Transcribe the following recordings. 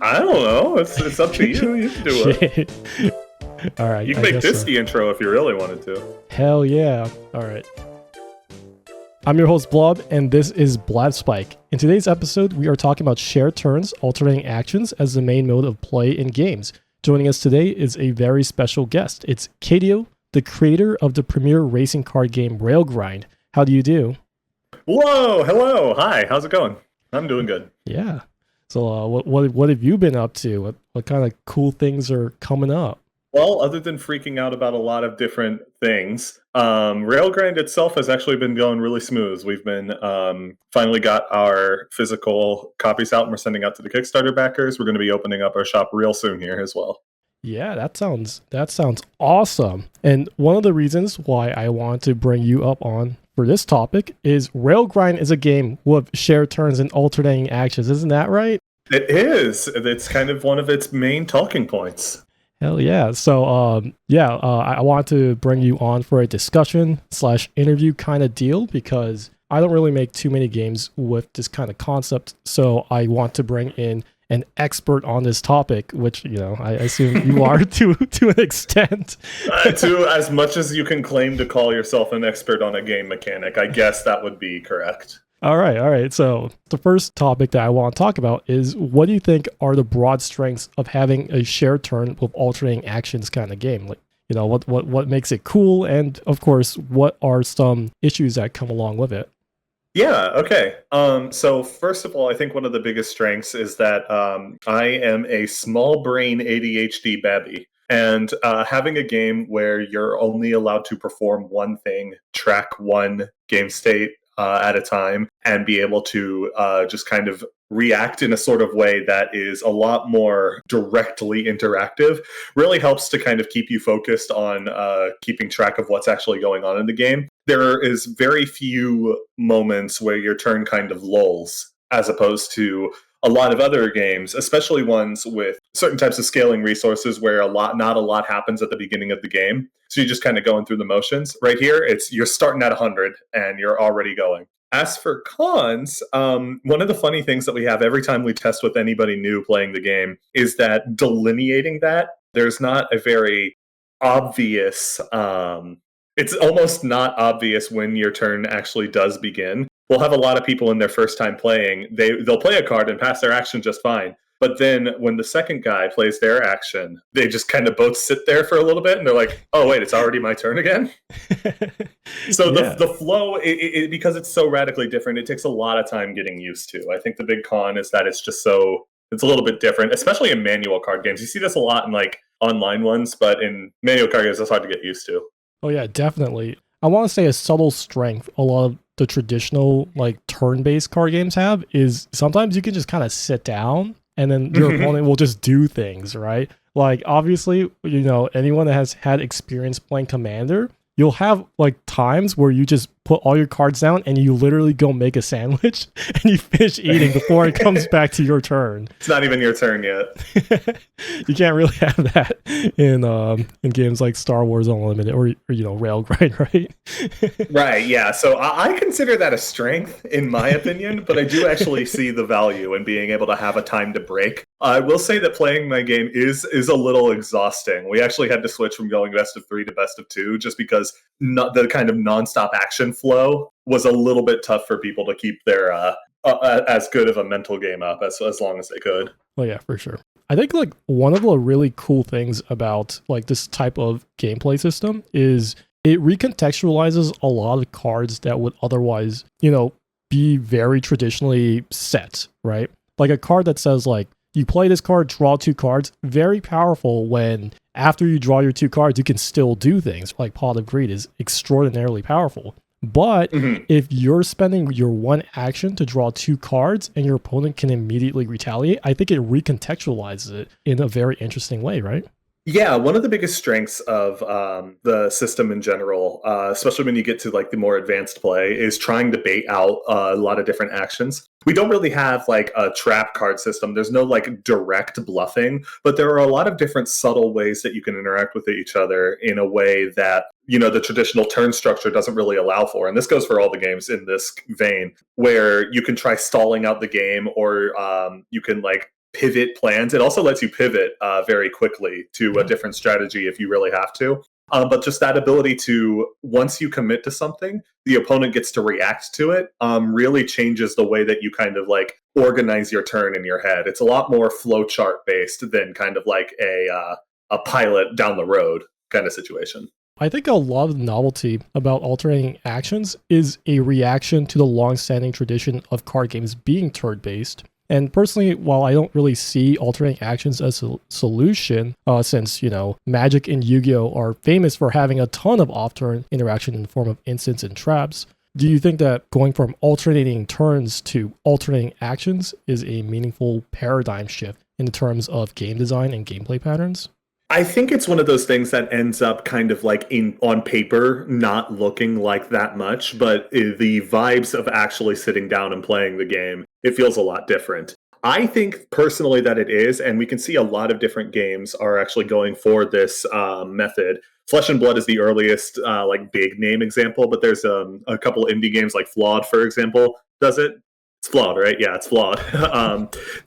I don't know. It's up to you. You can do it. Shit. All right, You can I make guess this so. the intro if you really wanted to. Hell yeah. All right. I'm your host, Blob, and this is Blabspike. In today's episode, we are talking about shared turns, alternating actions as the main mode of play in games. Joining us today is a very special guest. It's Kaydio, the creator of the premier racing card game Railgrind. How do you do? Whoa, hello, hi. How's it going? I'm doing good. Yeah. So, what have you been up to? What kind of cool things are coming up? Well, other than freaking out about a lot of different things, Railgrind itself has actually been going really smooth. We've been finally got our physical copies out, and we're sending out to the Kickstarter backers. We're going to be opening up our shop real soon here as well. Yeah, that sounds awesome. And one of the reasons why I want to bring you up on for this topic is Railgrind is a game with shared turns and alternating actions. Isn't that right? It is. It's kind of one of its main talking points. Hell yeah. So, I want to bring you on for a discussion slash interview kind of deal because I don't really make too many games with this kind of concept. So I want to bring in an expert on this topic, which, I assume you are to an extent. To as much as you can claim to call yourself an expert on a game mechanic, I guess that would be correct. All right. So the first topic that I want to talk about is what do you think are the broad strengths of having a shared turn with alternating actions kind of game? Like, what makes it cool, and of course, what are some issues that come along with it? Yeah, okay. So first of all, I think one of the biggest strengths is that I am a small brain ADHD babby. And having a game where you're only allowed to perform one thing, track one game state at a time, and be able to just kind of react in a sort of way that is a lot more directly interactive really helps to kind of keep you focused on keeping track of what's actually going on in the game. There is very few moments where your turn kind of lulls, as opposed to a lot of other games, especially ones with certain types of scaling resources where not a lot happens at the beginning of the game. So you're just kind of going through the motions. Right here, you're starting at 100 and you're already going. As for cons, one of the funny things that we have every time we test with anybody new playing the game is that delineating that, there's not a very obvious it's almost not obvious when your turn actually does begin. We'll have a lot of people in their first time playing, they'll play a card and pass their action just fine. But then when the second guy plays their action, they just kind of both sit there for a little bit and they're like, oh, wait, it's already my turn again? So Yeah. the flow, because it's so radically different, it takes a lot of time getting used to. I think the big con is that it's a little bit different, especially in manual card games. You see this a lot in like online ones, but in manual card games, it's hard to get used to. Oh yeah, definitely. I want to say a subtle strength a lot of the traditional like turn-based card games have is sometimes you can just kind of sit down and then your opponent will just do things, right? Like obviously, anyone that has had experience playing Commander, you'll have like times where you just put all your cards down and you literally go make a sandwich and you finish eating before it comes back to your turn. It's not even your turn yet. You can't really have that in games like Star Wars Unlimited or Railgrind, right? Right, yeah. So I consider that a strength, in my opinion, but I do actually see the value in being able to have a time to break. I will say that playing my game is a little exhausting. We actually had to switch from going best of 3 to best of 2 just because the kind of nonstop action flow was a little bit tough for people to keep their as good of a mental game up as long as they could. Well, yeah, for sure. I think like one of the really cool things about like this type of gameplay system is it recontextualizes a lot of cards that would otherwise, be very traditionally set, right? Like a card that says like you play this card, draw 2 cards, very powerful when after you draw your 2 cards, you can still do things. Like Pot of Greed is extraordinarily powerful. But if you're spending your one action to draw 2 cards and your opponent can immediately retaliate, I think it recontextualizes it in a very interesting way, right? Yeah, one of the biggest strengths of the system in general, especially when you get to like the more advanced play, is trying to bait out a lot of different actions. We don't really have like a trap card system. There's no like direct bluffing, but there are a lot of different subtle ways that you can interact with each other in a way that the traditional turn structure doesn't really allow for. And this goes for all the games in this vein, where you can try stalling out the game, or you can like pivot plans. It also lets you pivot very quickly to a different strategy if you really have to. But just that ability to, once you commit to something, the opponent gets to react to it, really changes the way that you kind of like organize your turn in your head. It's a lot more flowchart based than kind of like a pilot down the road kind of situation. I think a lot of the novelty about alternating actions is a reaction to the long-standing tradition of card games being turn-based. And personally, while I don't really see alternating actions as a solution, since, Magic and Yu-Gi-Oh! Are famous for having a ton of off-turn interaction in the form of instants and traps, do you think that going from alternating turns to alternating actions is a meaningful paradigm shift in terms of game design and gameplay patterns? I think it's one of those things that ends up kind of like on paper not looking like that much, but the vibes of actually sitting down and playing the game, it feels a lot different. I think personally that it is, and we can see a lot of different games are actually going for this method. Flesh and Blood is the earliest like big name example, but there's a couple indie games like Flawed, for example, does it. It's Flawed, right? Yeah, it's Flawed.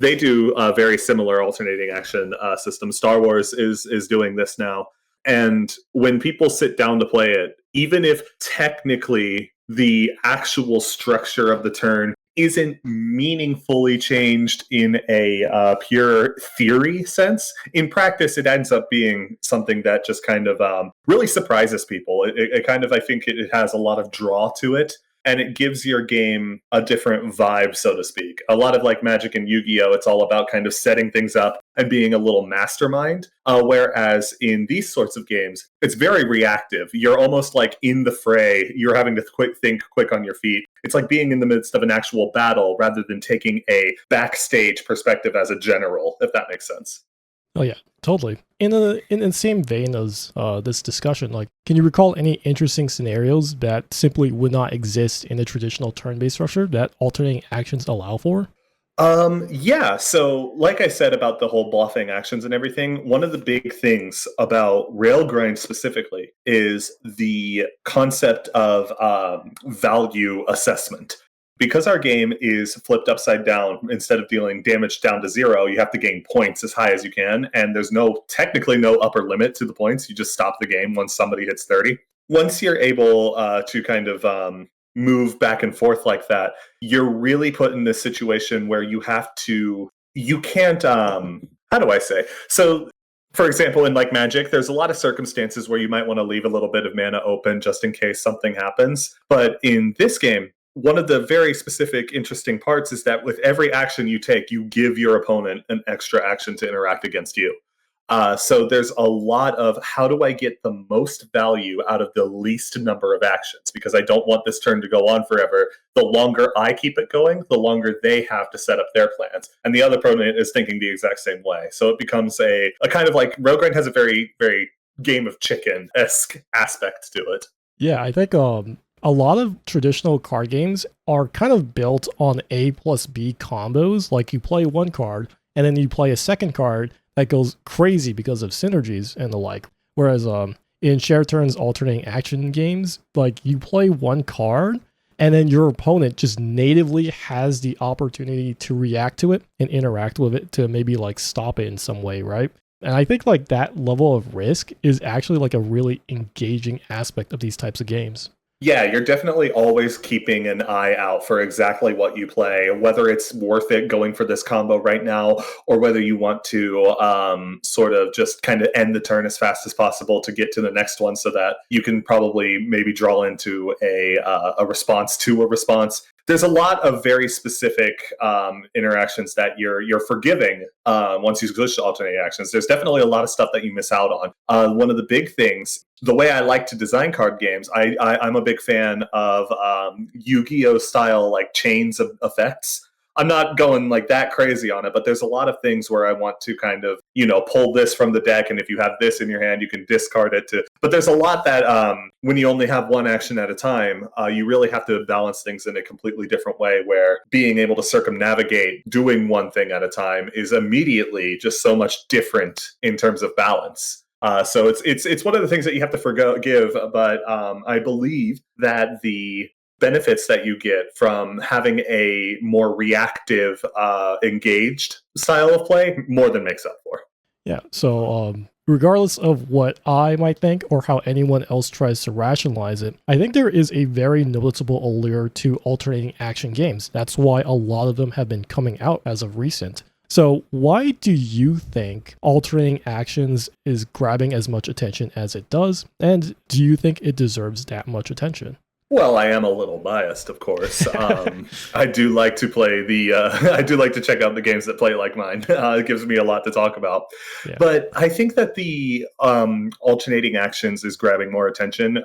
They do a very similar alternating action system. Star Wars is doing this now. And when people sit down to play it, even if technically the actual structure of the turn isn't meaningfully changed in a pure theory sense, in practice, it ends up being something that just kind of really surprises people. It kind of, I think it has a lot of draw to it. And it gives your game a different vibe, so to speak. A lot of like Magic and Yu-Gi-Oh! It's all about kind of setting things up and being a little mastermind. Whereas in these sorts of games, it's very reactive. You're almost like in the fray. You're having to think quick on your feet. It's like being in the midst of an actual battle rather than taking a backstage perspective as a general, if that makes sense. Oh yeah, totally. In the same vein as this discussion, like, can you recall any interesting scenarios that simply would not exist in a traditional turn-based structure that alternating actions allow for? Yeah. So, like I said about the whole bluffing actions and everything, one of the big things about Railgrind specifically is the concept of value assessment. Because our game is flipped upside down, instead of dealing damage down to 0, you have to gain points as high as you can, and there's technically no upper limit to the points. You just stop the game once somebody hits 30. Once you're able to kind of move back and forth like that, you're really put in this situation where you can't, how do I say? So, for example, in like Magic, there's a lot of circumstances where you might want to leave a little bit of mana open just in case something happens. But in this game, one of the very specific, interesting parts is that with every action you take, you give your opponent an extra action to interact against you. So there's a lot of how do I get the most value out of the least number of actions? Because I don't want this turn to go on forever. The longer I keep it going, the longer they have to set up their plans. And the other opponent is thinking the exact same way. So it becomes a kind of like Roguegrind has a very, very game of chicken-esque aspect to it. Yeah, I think a lot of traditional card games are kind of built on A plus B combos. Like you play one card and then you play a second card that goes crazy because of synergies and the like. Whereas in share turns alternating action games, like you play one card and then your opponent just natively has the opportunity to react to it and interact with it to maybe like stop it in some way, right? And I think like that level of risk is actually like a really engaging aspect of these types of games. Yeah, you're definitely always keeping an eye out for exactly what you play, whether it's worth it going for this combo right now, or whether you want to sort of just kind of end the turn as fast as possible to get to the next one so that you can probably maybe draw into a response to a response. There's a lot of very specific interactions that you're forgiving once you switch to alternating actions. There's definitely a lot of stuff that you miss out on. One of the big things, the way I like to design card games, I'm a big fan of Yu-Gi-Oh style like chains of effects. I'm not going like that crazy on it, but there's a lot of things where I want to kind of, pull this from the deck, and if you have this in your hand, you can discard it to. But there's a lot that when you only have one action at a time, you really have to balance things in a completely different way, where being able to circumnavigate doing one thing at a time is immediately just so much different in terms of balance. So it's one of the things that you have to forgive, but I believe that the benefits that you get from having a more reactive, engaged style of play more than makes up for. Yeah. So, regardless of what I might think or how anyone else tries to rationalize it, I think there is a very noticeable allure to alternating action games. That's why a lot of them have been coming out as of recent. So, why do you think alternating actions is grabbing as much attention as it does? And do you think it deserves that much attention? Well, I am a little biased, of course. I do like to play the. I do like to check out the games that play like mine. It gives me a lot to talk about. Yeah. But I think that the alternating actions is grabbing more attention.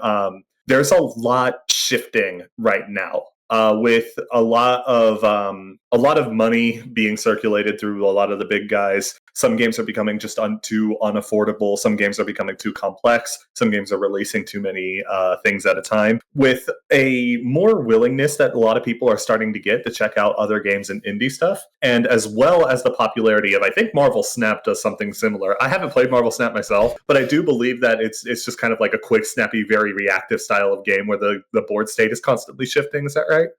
There's a lot shifting right now. With a lot of money being circulated through a lot of the big guys. Some games are becoming just too unaffordable. Some games are becoming too complex. Some games are releasing too many things at a time. With a more willingness that a lot of people are starting to get to check out other games and indie stuff, and as well as the popularity of, I think Marvel Snap does something similar. I haven't played Marvel Snap myself, but I do believe that it's just kind of like a quick, snappy, very reactive style of game where the board state is constantly shifting. Is that right?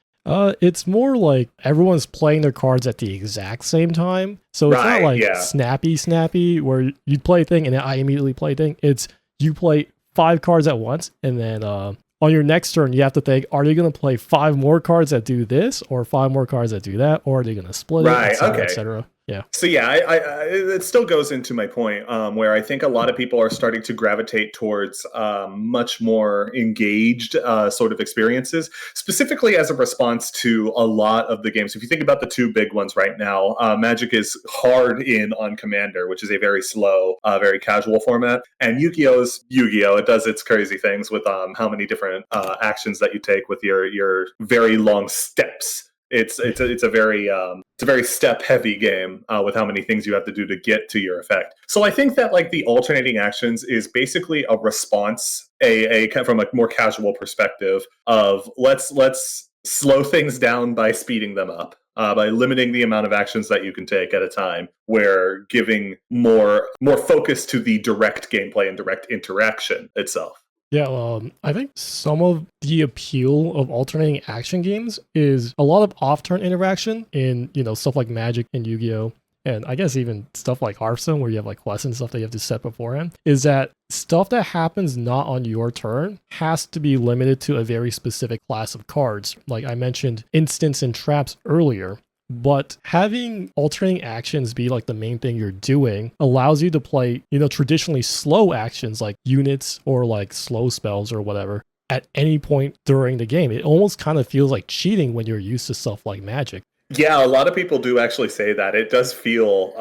It's more like everyone's playing their cards at the exact same time. So it's not like snappy, where you play a thing and then I immediately play a thing. It's you play 5 cards at once, and then on your next turn, you have to think, are they going to play 5 more cards that do this, or 5 more cards that do that, or are they going to split it, et cetera. Yeah. So yeah, it still goes into my point, where I think a lot of people are starting to gravitate towards much more engaged sort of experiences, specifically as a response to a lot of the games. If you think about the 2 big ones right now, Magic is hard in on Commander, which is a very slow, very casual format, and Yu-Gi-Oh's Yu-Gi-Oh! It does its crazy things with how many different actions that you take with your very long steps. It's a very step heavy game with how many things you have to do to get to your effect. So I think that like the alternating actions is basically a response, a from a more casual perspective of let's slow things down by speeding them up. By limiting the amount of actions that you can take at a time, where giving more focus to the direct gameplay and direct interaction itself. Yeah, I think some of the appeal of alternating action games is a lot of off-turn interaction in, stuff like Magic and Yu-Gi-Oh! And I guess even stuff like Hearthstone, where you have like quests and stuff that you have to set beforehand, is that stuff that happens not on your turn has to be limited to a very specific class of cards. Like I mentioned instants and traps earlier. But having alternating actions be like the main thing you're doing allows you to play, traditionally slow actions like units or like slow spells or whatever at any point during the game. It almost kind of feels like cheating when you're used to stuff like Magic. Yeah, a lot of people do actually say that. It does feel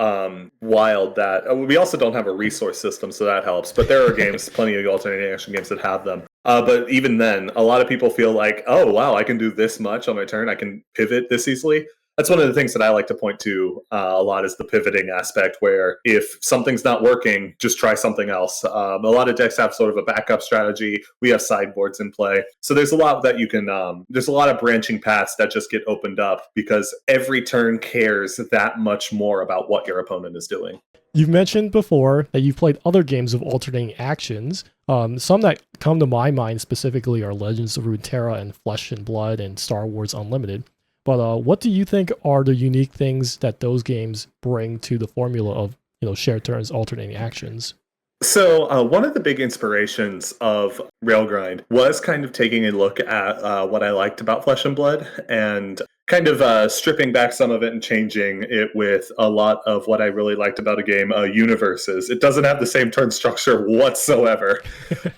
wild that we also don't have a resource system, so that helps. But there are games, plenty of alternating action games that have them. But even then, a lot of people feel like, oh, wow, I can do this much on my turn. I can pivot this easily. That's one of the things that I like to point to a lot, is the pivoting aspect, where if something's not working, just try something else. A lot of decks have sort of a backup strategy. We have sideboards in play. So there's a lot that you can, there's a lot of branching paths that just get opened up because every turn cares that much more about what your opponent is doing. You've mentioned before that you've played other games of alternating actions. Some that come to my mind specifically are Legends of Runeterra and Flesh and Blood and Star Wars Unlimited. But what do you think are the unique things that those games bring to the formula of shared turns, alternating actions? So one of the big inspirations of Railgrind was kind of taking a look at what I liked about Flesh and Blood and kind of stripping back some of it and changing it with a lot of what I really liked about a game, Universes. It doesn't have the same turn structure whatsoever,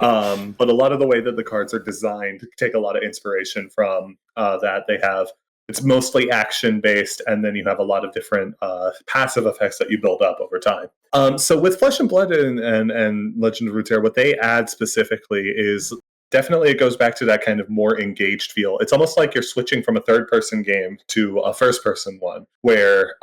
but a lot of the way that the cards are designed take a lot of inspiration from that. They have It's mostly action based, and then you have a lot of different passive effects that you build up over time. So with Flesh and Blood and Legend of Runeterra, what they add specifically is definitely it goes back to that kind of more engaged feel. It's almost like you're switching from a third-person game to a first-person one, where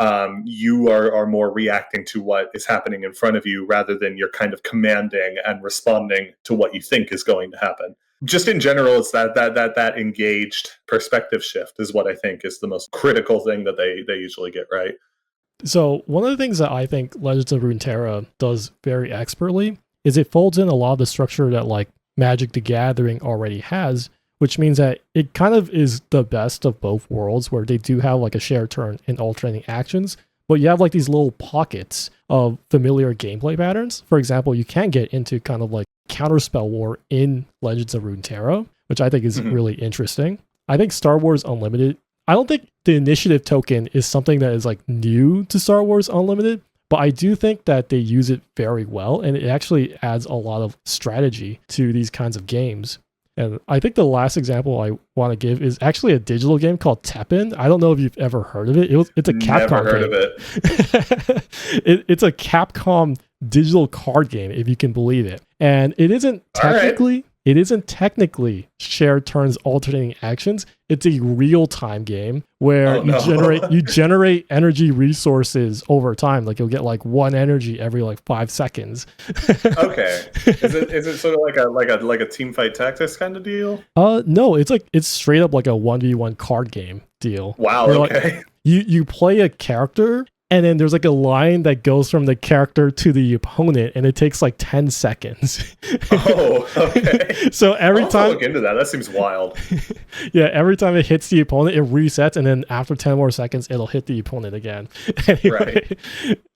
you are more reacting to what is happening in front of you rather than you're kind of commanding and responding to what you think is going to happen. Just in general, it's that engaged perspective shift is what I think is the most critical thing that they usually get right. So one of the things that I think Legends of Runeterra does very expertly is it folds in a lot of the structure that like Magic the Gathering already has, which means that it kind of is the best of both worlds where they do have like a shared turn and alternating actions, but you have like these little pockets of familiar gameplay patterns. For example, you can get into kind of like counterspell war in Legends of Runeterra, which I think is really interesting. I think Star Wars Unlimited, I don't think the initiative token is something that is like new to Star Wars Unlimited, but I do think that they use it very well, and it actually adds a lot of strategy to these kinds of games. And I think the last example I want to give is actually a digital game called Teppen. I don't know if you've ever heard of it. It's a Capcom Never heard game. of it. It's a Capcom digital card game, if you can believe it. And it isn't technically shared turns alternating actions. It's a real-time game where you generate energy resources over time. Like you'll get like 1 energy every like 5 seconds. Okay. Is it sort of like a team fight tactics kind of deal? No, it's straight up like a 1v1 card game deal. Wow, where, okay. Like, you play a character, and then there's like a line that goes from the character to the opponent, and it takes like 10 seconds. Oh, okay. So every time, look into that. That seems wild. Yeah, every time it hits the opponent, it resets, and then after 10 more seconds, it'll hit the opponent again. Anyway,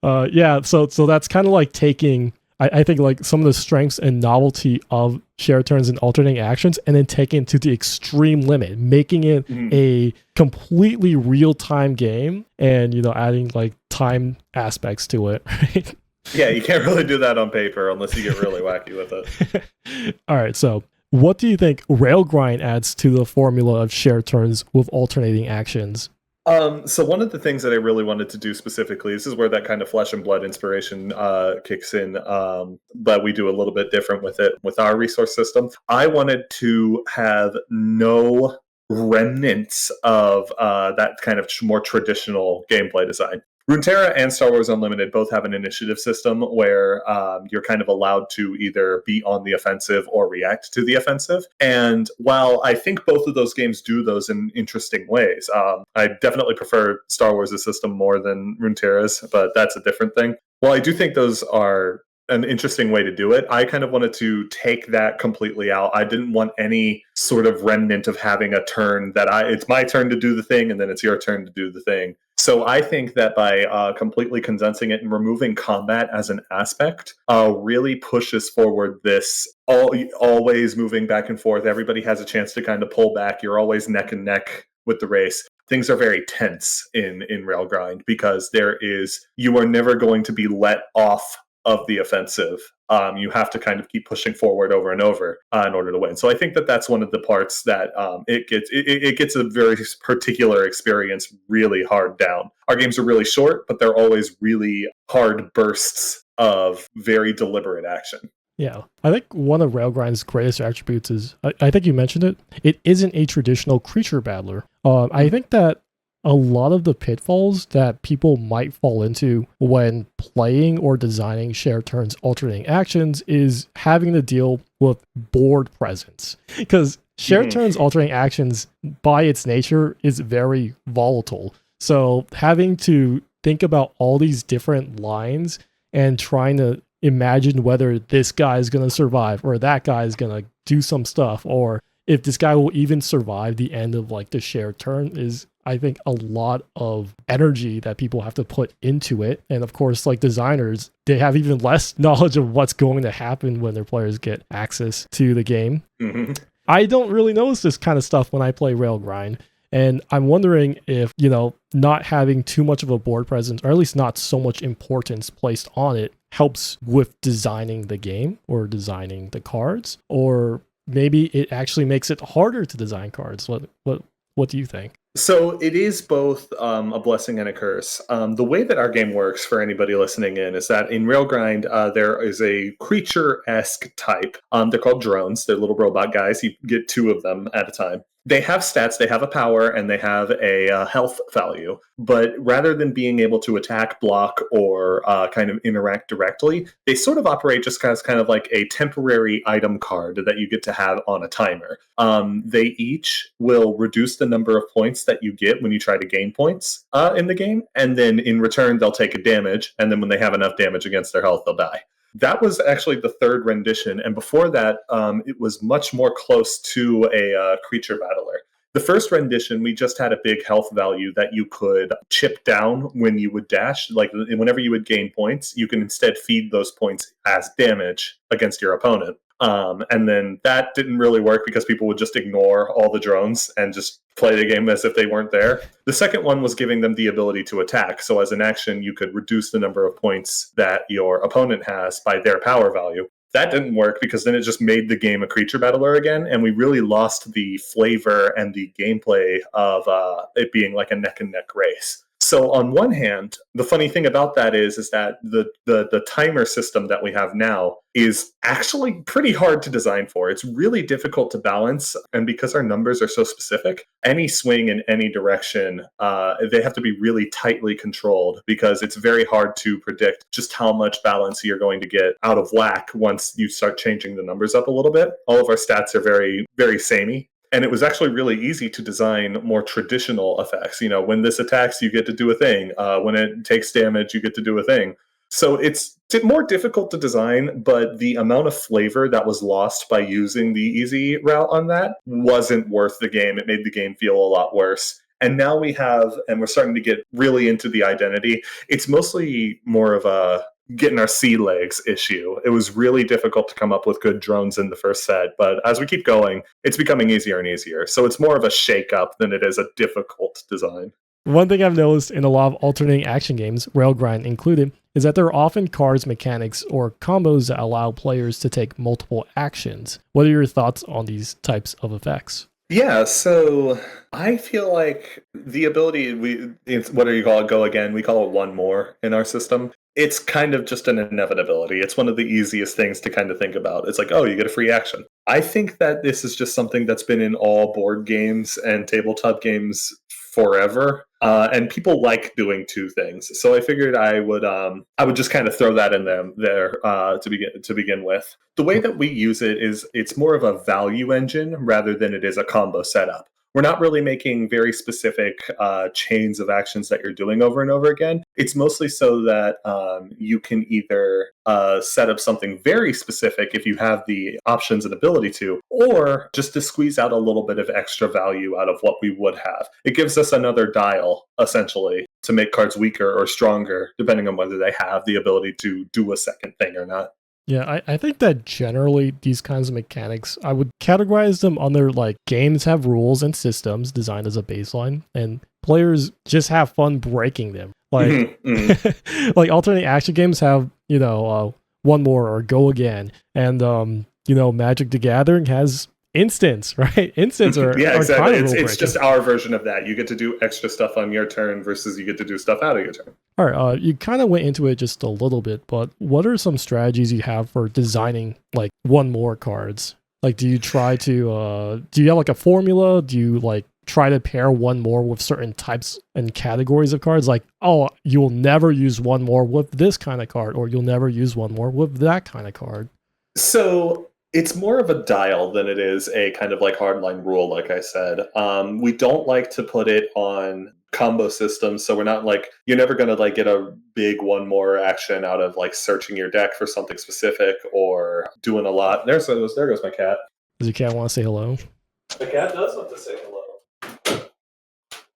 right. Yeah. So that's kind of like taking, I think, like some of the strengths and novelty of shared turns and alternating actions, and then taking it to the extreme limit, making it a completely real-time game, and adding like time aspects to it. Right? Yeah, you can't really do that on paper unless you get really wacky with it. All right, so what do you think Railgrind adds to the formula of shared turns with alternating actions? So one of the things that I really wanted to do specifically, this is where that kind of flesh and blood inspiration kicks in, but we do a little bit different with it with our resource system. I wanted to have no remnants of that kind of more traditional gameplay design. Runeterra and Star Wars Unlimited both have an initiative system where you're kind of allowed to either be on the offensive or react to the offensive. And while I think both of those games do those in interesting ways, I definitely prefer Star Wars' system more than Runeterra's, but that's a different thing. Well, I do think those are an interesting way to do it. I kind of wanted to take that completely out. I didn't want any sort of remnant of having a turn that it's my turn to do the thing and then it's your turn to do the thing. So I think that by completely condensing it and removing combat as an aspect, really pushes forward this always moving back and forth. Everybody has a chance to kind of pull back. You're always neck and neck with the race. Things are very tense in Railgrind because you are never going to be let off of the offensive. You have to kind of keep pushing forward over and over in order to win. So I think that that's one of the parts that it gets a very particular experience really hard down. Our games are really short, but they're always really hard bursts of very deliberate action. Yeah, I think one of Railgrind's greatest attributes is, I think you mentioned it, it isn't a traditional creature battler. I think that a lot of the pitfalls that people might fall into when playing or designing shared turns alternating actions is having to deal with board presence. Because shared turns alternating actions, by its nature, is very volatile. So having to think about all these different lines and trying to imagine whether this guy is going to survive or that guy is going to do some stuff, or if this guy will even survive the end of like the shared turn, is, I think, a lot of energy that people have to put into it. And of course, like designers, they have even less knowledge of what's going to happen when their players get access to the game. I don't really notice this kind of stuff when I play Railgrind. And I'm wondering if, not having too much of a board presence, or at least not so much importance placed on it, helps with designing the game or designing the cards, or maybe it actually makes it harder to design cards. What do you think? So it is both a blessing and a curse. The way that our game works, for anybody listening in, is that in Railgrind, there is a creature-esque type. They're called drones. They're little robot guys. You get 2 of them at a time. They have stats, they have a power, and they have a health value. But rather than being able to attack, block, or kind of interact directly, they sort of operate just as kind of like a temporary item card that you get to have on a timer. They each will reduce the number of points that you get when you try to gain points in the game, and then in return, they'll take a damage, and then when they have enough damage against their health, they'll die. That was actually the third rendition, and before that, it was much more close to a creature battler. The first rendition, we just had a big health value that you could chip down when you would dash. Like whenever you would gain points, you can instead feed those points as damage against your opponent. And then that didn't really work because people would just ignore all the drones and just play the game as if they weren't there. The second one was giving them the ability to attack. So as an action, you could reduce the number of points that your opponent has by their power value. That didn't work because then it just made the game a creature battler again, and we really lost the flavor and the gameplay of it being like a neck and neck race. So on one hand, the funny thing about that is that the timer system that we have now is actually pretty hard to design for. It's really difficult to balance, and because our numbers are so specific, any swing in any direction, they have to be really tightly controlled because it's very hard to predict just how much balance you're going to get out of whack once you start changing the numbers up a little bit. All of our stats are very, very samey. And it was actually really easy to design more traditional effects. You know, when this attacks, you get to do a thing. When it takes damage, you get to do a thing. So it's more difficult to design, but the amount of flavor that was lost by using the easy route on that wasn't worth the game. It made the game feel a lot worse. And now we're starting to get really into the identity. It's mostly more of a getting our sea legs issue. It was really difficult to come up with good drones in the first set, but as we keep going, it's becoming easier and easier. So it's more of a shake-up than it is a difficult design. One thing I've noticed in a lot of alternating action games, Railgrind included, is that there are often cards mechanics or combos that allow players to take multiple actions. What are your thoughts on these types of effects? Yeah, so I feel like the ability what do you call it? Go again. We call it one more in our system. It's kind of just an inevitability. It's one of the easiest things to kind of think about. It's like, oh, you get a free action. I think that this is just something that's been in all board games and tabletop games forever. And people like doing two things, so I figured I would just kind of throw that in them there to begin with. The way that we use it is it's more of a value engine rather than it is a combo setup. We're not really making very specific chains of actions that you're doing over and over again. It's mostly so that you can either set up something very specific if you have the options and ability to, or just to squeeze out a little bit of extra value out of what we would have. It gives us another dial, essentially, to make cards weaker or stronger, depending on whether they have the ability to do a second thing or not. Yeah, I think that generally these kinds of mechanics, I would categorize them under like games have rules and systems designed as a baseline, and players just have fun breaking them. Like, like alternating action games have, one more or go again, and Magic the Gathering has instants, right? Instants are yeah, exactly. Kind of it's just our version of that. You get to do extra stuff on your turn versus you get to do stuff out of your turn. All right, you kind of went into it just a little bit, but what are some strategies you have for designing like one more cards? Like, do you try to do you have like a formula? Do you like try to pair one more with certain types and categories of cards? Like, oh, you'll never use one more with this kind of card, or you'll never use one more with that kind of card. So it's more of a dial than it is a kind of like hardline rule, like I said. We don't like to put it on combo systems, so we're not like, you're never going to like get a big one more action out of like searching your deck for something specific or doing a lot. There goes my cat. Does your cat want to say hello? The cat does want to say hello.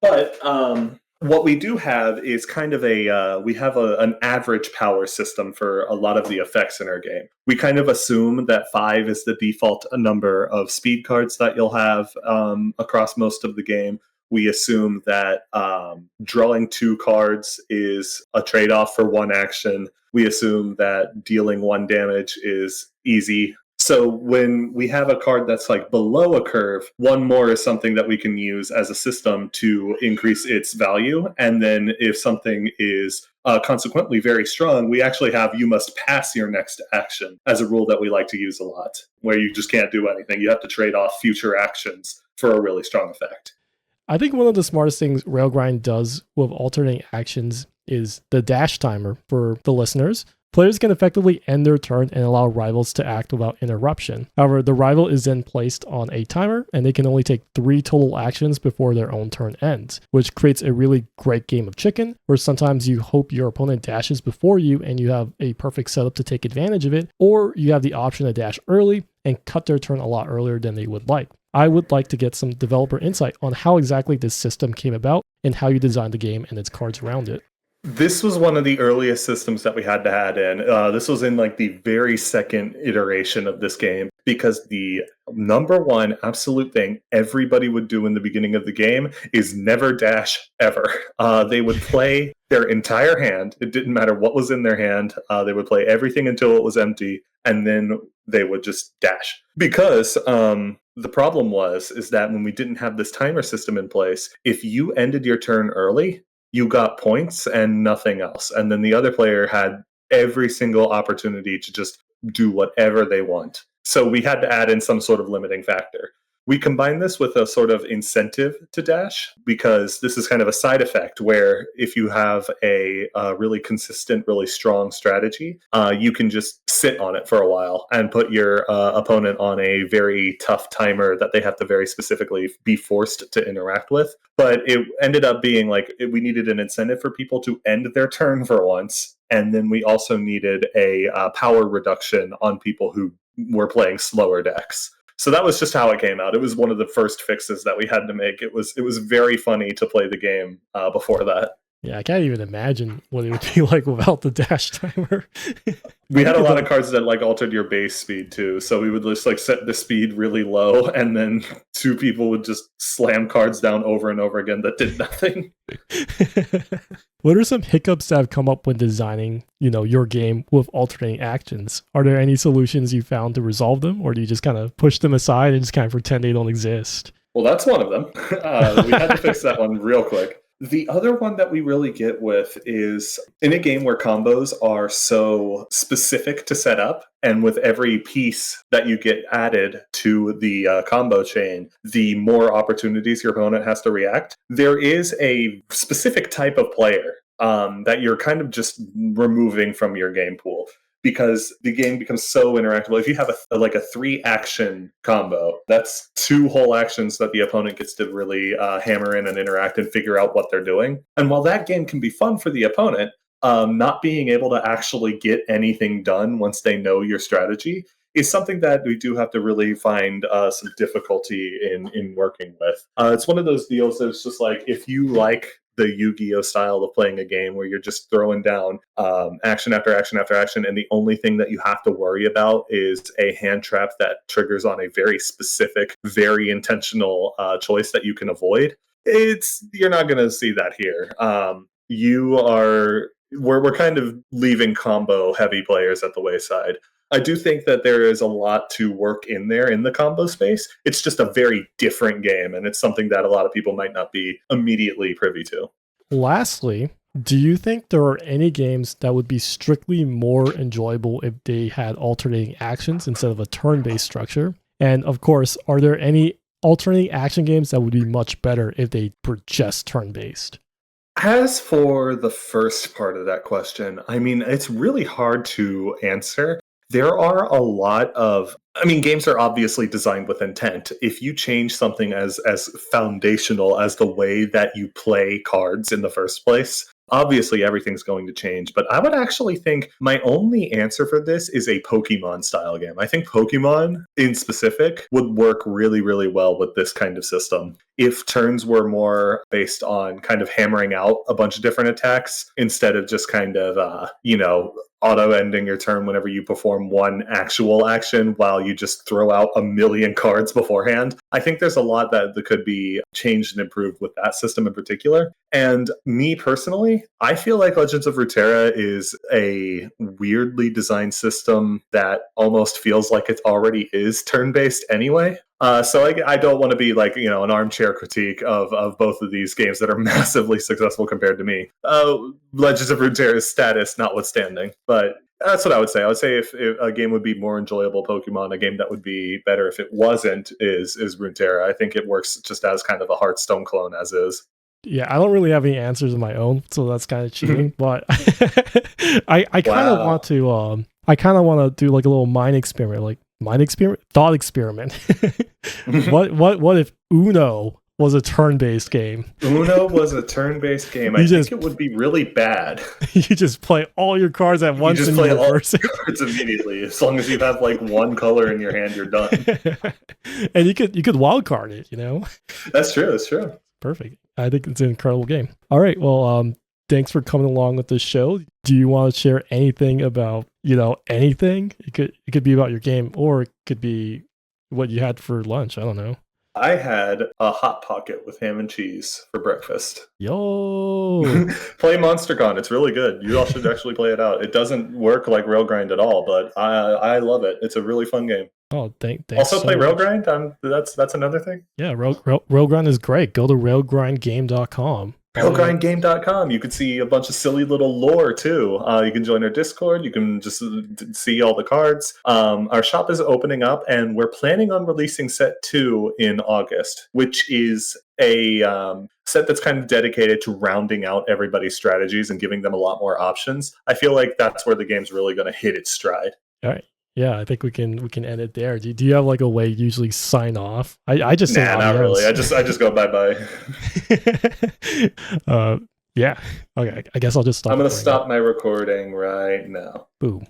But what we do have is kind of we have an average power system for a lot of the effects in our game. We kind of assume that 5 is the default number of speed cards that you'll have across most of the game. We assume that drawing 2 cards is a trade-off for 1 action. We assume that dealing 1 damage is easy. So when we have a card that's like below a curve, 1 more is something that we can use as a system to increase its value. And then if something is consequently very strong, we actually have you must pass your next action as a rule that we like to use a lot, where you just can't do anything. You have to trade off future actions for a really strong effect. I think one of the smartest things Railgrind does with alternating actions is the dash timer for the listeners. Players can effectively end their turn and allow rivals to act without interruption. However, the rival is then placed on a timer, and they can only take 3 total actions before their own turn ends, which creates a really great game of chicken, where sometimes you hope your opponent dashes before you and you have a perfect setup to take advantage of it, or you have the option to dash early and cut their turn a lot earlier than they would like. I would like to get some developer insight on how exactly this system came about and how you designed the game and its cards around it. This was one of the earliest systems that we had to add in. This was in like the very second iteration of this game, because the number one absolute thing everybody would do in the beginning of the game is never dash ever. They would play their entire hand. It didn't matter what was in their hand. They would play everything until it was empty, and then they would just dash. Because the problem is that when we didn't have this timer system in place, if you ended your turn early, you got points and nothing else. And then the other player had every single opportunity to just do whatever they want. So we had to add in some sort of limiting factor. We combine this with a sort of incentive to dash, because this is kind of a side effect where if you have a really consistent, really strong strategy, you can just sit on it for a while and put your opponent on a very tough timer that they have to very specifically be forced to interact with. But it ended up being like we needed an incentive for people to end their turn for once. And then we also needed a power reduction on people who were playing slower decks. So that was just how it came out. It was one of the first fixes that we had to make. It was very funny to play the game before that. Yeah, I can't even imagine what it would be like without the dash timer. We had a lot of cards that like altered your base speed too. So we would just like set the speed really low, and then two people would just slam cards down over and over again that did nothing. What are some hiccups that have come up when designing, your game with alternating actions? Are there any solutions you found to resolve them, or do you just kind of push them aside and just kind of pretend they don't exist? Well, that's one of them. We had to fix that one real quick. The other one that we really get with is in a game where combos are so specific to set up, and with every piece that you get added to the combo chain, the more opportunities your opponent has to react. There is a specific type of player that you're kind of just removing from your game pool, because the game becomes so interactable. If you have a 3-action combo, that's 2 whole actions that the opponent gets to really hammer in and interact and figure out what they're doing. And while that game can be fun for the opponent, not being able to actually get anything done once they know your strategy is something that we do have to really find some difficulty in working with. It's one of those deals that's just like, if you like the Yu-Gi-Oh style of playing a game where you're just throwing down action after action after action, and the only thing that you have to worry about is a hand trap that triggers on a very specific, very intentional choice that you can avoid. You're not going to see that here. We're kind of leaving combo heavy players at the wayside. I do think that there is a lot to work in there in the combo space. It's just a very different game, and it's something that a lot of people might not be immediately privy to. Lastly, do you think there are any games that would be strictly more enjoyable if they had alternating actions instead of a turn-based structure? And of course, are there any alternating action games that would be much better if they were just turn-based? As for the first part of that question, I mean, it's really hard to answer. There are a lot of games are obviously designed with intent. If you change something as foundational as the way that you play cards in the first place, obviously everything's going to change. But I would actually think my only answer for this is a Pokemon style game. I think Pokemon in specific would work really, really well with this kind of system. If turns were more based on kind of hammering out a bunch of different attacks instead of just kind of, auto-ending your turn whenever you perform one actual action while you just throw out a million cards beforehand. I think there's a lot that could be changed and improved with that system in particular. And me personally, I feel like Legends of Runeterra is a weirdly designed system that almost feels like it already is turn-based anyway. So I don't want to be like, an armchair critique of both of these games that are massively successful compared to me. Legends of Runeterra's status notwithstanding. But that's what I would say. I would say if a game would be more enjoyable Pokemon, a game that would be better if it wasn't is Runeterra. I think it works just as kind of a Hearthstone clone as is. Yeah, I don't really have any answers of my own, so that's kind of cheating. But I kind of want Wow. to do like a little thought experiment. What if Uno was a turn-based game? Uno was a turn-based game. I You think just it would be really bad. you just play all your cards at You once just and you play all reverse it. cards immediately. As long as you have like one color in your hand, you're done. And you could wild card it, you know? That's true. That's true. Perfect. I think it's an incredible game. All right. Well, thanks for coming along with this show. Do you want to share anything about, anything? It could be about your game, or it could be what you had for lunch. I don't know. I had a Hot Pocket with ham and cheese for breakfast. Yo. Play MonsterCon. It's really good. You all should actually play it out. It doesn't work like Railgrind at all, but I love it. It's a really fun game. Oh, thanks. Also So play much. Railgrind. That's another thing. Yeah, Railgrind is great. Go to railgrindgame.com. Railgrindgame.com. You can see a bunch of silly little lore too. You can join our Discord. You can just see all the cards. Our shop is opening up, and we're planning on releasing set 2 in August, which is a set that's kind of dedicated to rounding out everybody's strategies and giving them a lot more options. I feel like that's where the game's really going to hit its stride. All right. Yeah, I think we can end it there. Do you have like a way you usually sign off? I just say Not really. I just go bye. Yeah. Okay. I guess I'll just stop. I'm going to stop my recording right now. Boom.